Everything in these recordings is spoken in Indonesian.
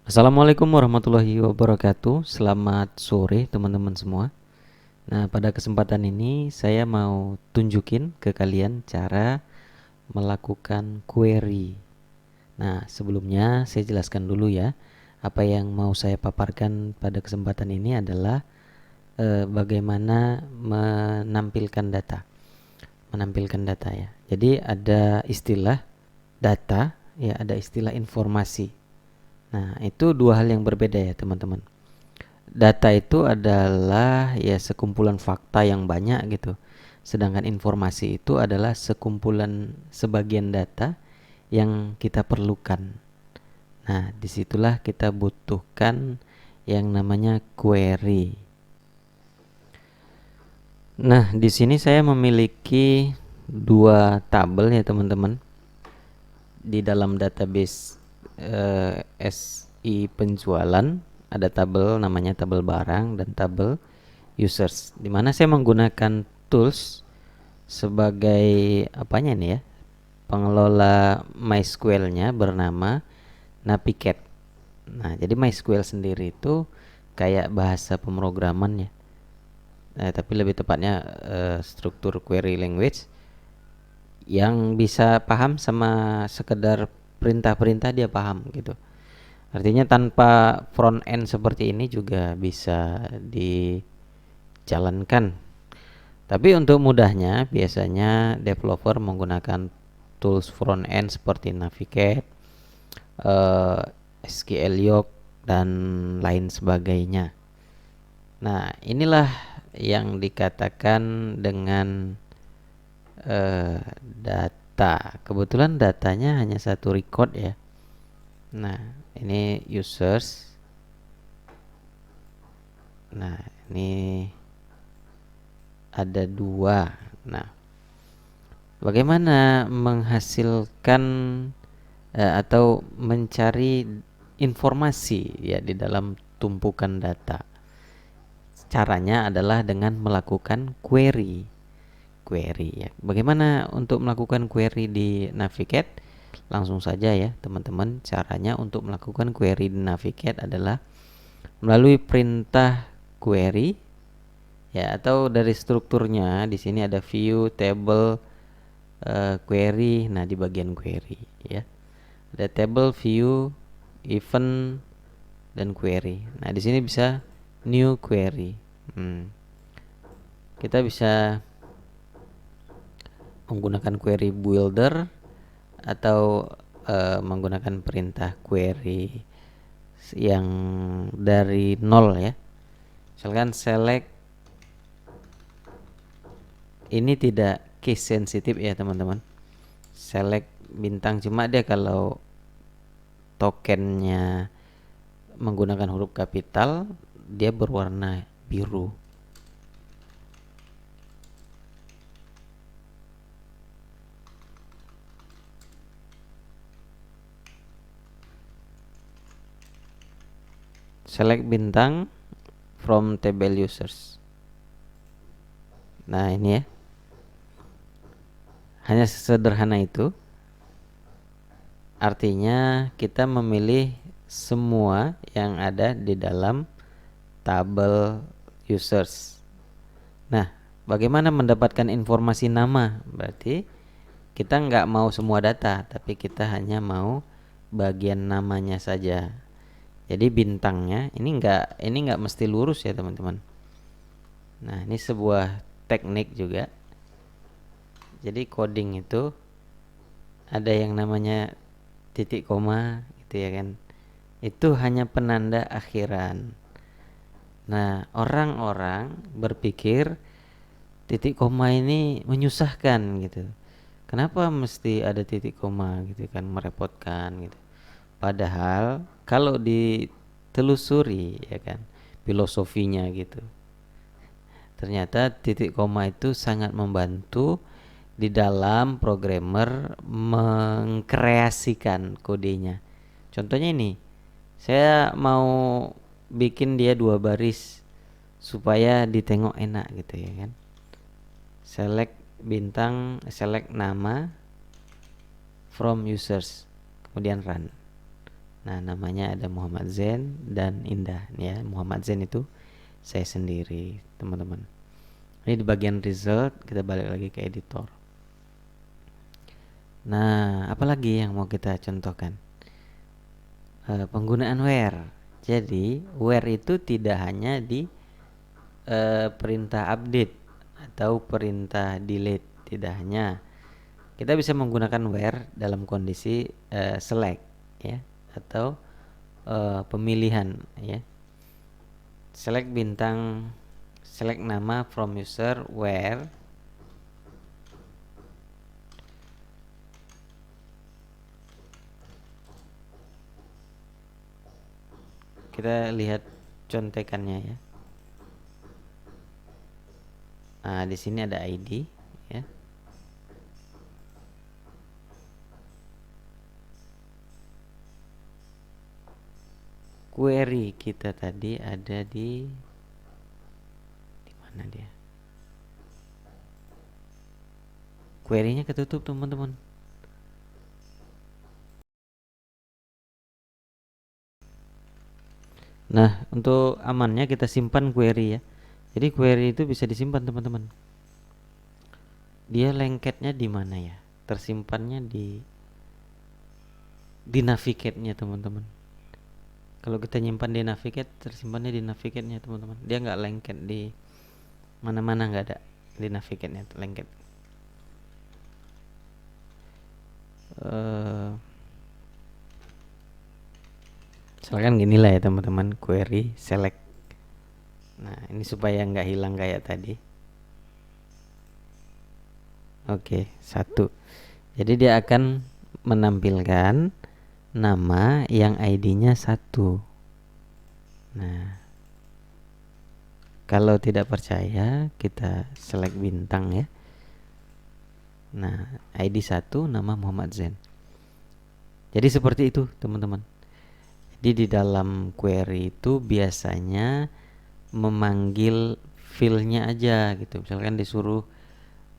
Assalamualaikum warahmatullahi wabarakatuh. Selamat sore teman-teman semua. Nah, pada kesempatan ini saya mau tunjukin ke kalian cara melakukan query. Nah, sebelumnya saya jelaskan dulu ya. Apa yang mau saya paparkan pada kesempatan ini adalah bagaimana menampilkan data. Menampilkan data ya. Jadi ada istilah data, ya ada istilah informasi. Nah, itu dua hal yang berbeda ya, teman-teman. Data itu adalah ya sekumpulan fakta yang banyak gitu. Sedangkan informasi itu adalah sekumpulan sebagian data yang kita perlukan. Nah, disitulah kita butuhkan yang namanya query. Nah, di sini saya memiliki dua tabel ya teman-teman. Di dalam database SI penjualan ada tabel namanya tabel barang dan tabel users, di mana saya menggunakan tools sebagai apanya ini ya, pengelola MySQL-nya bernama Navicat. Nah, jadi MySQL sendiri itu kayak bahasa pemrograman ya. Tapi lebih tepatnya struktur query language yang bisa paham sama sekedar perintah-perintah dia paham gitu. Artinya tanpa front end seperti ini juga bisa dijalankan. Tapi untuk mudahnya biasanya developer menggunakan tools front end seperti Navigate, eh, SQLyoke dan lain sebagainya. Nah, inilah yang dikatakan dengan data. Kebetulan datanya hanya satu record ya. Nah, ini users. Nah, ini ada dua. Nah, bagaimana menghasilkan atau mencari informasi ya di dalam tumpukan data? Caranya adalah dengan melakukan query. Query ya. Bagaimana untuk melakukan query di Navigate? Langsung saja ya, teman-teman. Caranya untuk melakukan query di Navigate adalah melalui perintah query ya, atau dari strukturnya di sini ada view, table, query. Nah, di bagian query ya ada table, view, event dan query. Nah, di sini bisa new query. Kita bisa menggunakan query builder atau menggunakan perintah query yang dari nol ya. Misalkan select, ini tidak case sensitif ya teman-teman. Select bintang, cuma dia kalau tokennya menggunakan huruf kapital dia berwarna biru. Select bintang from table users. Nah, ini ya. Hanya sederhana itu. Artinya kita memilih semua yang ada di dalam tabel users. Nah, bagaimana mendapatkan informasi nama? Berarti kita nggak mau semua data, tapi kita hanya mau bagian namanya saja. Jadi bintangnya ini nggak mesti lurus ya teman-teman. Nah, ini sebuah teknik juga. Jadi coding itu ada yang namanya titik koma gitu ya kan. Itu hanya penanda akhiran. Nah, orang-orang berpikir titik koma ini menyusahkan gitu. Kenapa mesti ada titik koma gitu kan, merepotkan gitu. Padahal kalau ditelusuri ya kan filosofinya gitu, ternyata titik koma itu sangat membantu di dalam programmer mengkreasikan kodenya. Contohnya ini, saya mau bikin dia dua baris supaya ditengok enak gitu ya kan. Select bintang, select nama from users, kemudian run. Nah, namanya ada Muhammad Zain dan Indah ya. Muhammad Zain itu saya sendiri, teman-teman. Ini di bagian result, kita balik lagi ke editor. Nah, apalagi yang mau kita contohkan? Penggunaan where. Jadi, where itu tidak hanya di perintah update atau perintah delete, tidak hanya. Kita bisa menggunakan where dalam kondisi select ya, atau pemilihan ya. Select bintang, select nama from user where kita lihat contekannya ya. Nah, di sini ada ID ya. Query kita tadi ada di mana dia? Query-nya ketutup, teman-teman. Nah, untuk amannya kita simpan query ya. Jadi query itu bisa disimpan, teman-teman. Dia lengketnya di mana ya? Tersimpannya di navigate-nya, teman-teman. Kalau kita nyimpan di navigate, tersimpannya di navigate-nya, teman-teman. Dia nggak lengket di mana-mana, nggak ada di navigate-nya lengket. Misalkan gini lah ya, teman-teman, query select. Nah, ini supaya nggak hilang kayak tadi. Oke, 1. Jadi dia akan menampilkan nama yang ID-nya 1. Nah, kalau tidak percaya, kita select bintang ya. Nah, ID 1 nama Muhammad Zain. Jadi seperti itu, teman-teman. Jadi di dalam query itu biasanya memanggil field-nya aja gitu. Misalkan disuruh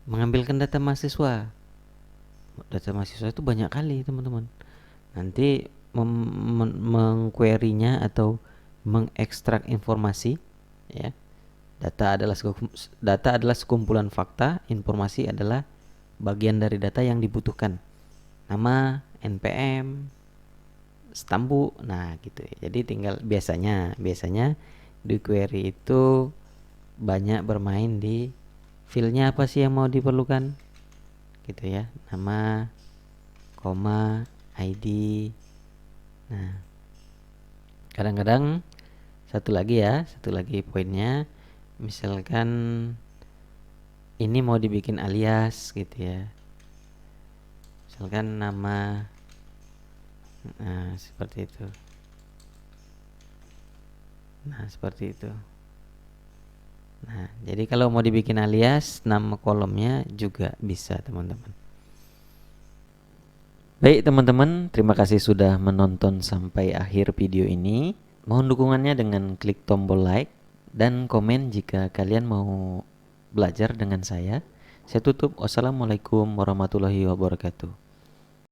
mengambilkan data mahasiswa. Data mahasiswa itu banyak kali, teman-teman. Nanti mengquery-nya atau mengekstrak informasi ya. Data adalah sekumpulan fakta, informasi adalah bagian dari data yang dibutuhkan. Nama, NPM, stambu, nah gitu ya. Jadi tinggal biasanya di query itu banyak bermain di fieldnya apa sih yang mau diperlukan gitu ya, nama, koma, ID. Nah, kadang-kadang satu lagi poinnya, misalkan ini mau dibikin alias gitu ya, misalkan nama. Nah, seperti itu. Nah, jadi kalau mau dibikin alias, nama kolomnya juga bisa, teman-teman. Baik, teman-teman, terima kasih sudah menonton sampai akhir video ini. Mohon dukungannya dengan klik tombol like dan komen jika kalian mau belajar dengan saya. Saya tutup. Wassalamualaikum warahmatullahi wabarakatuh.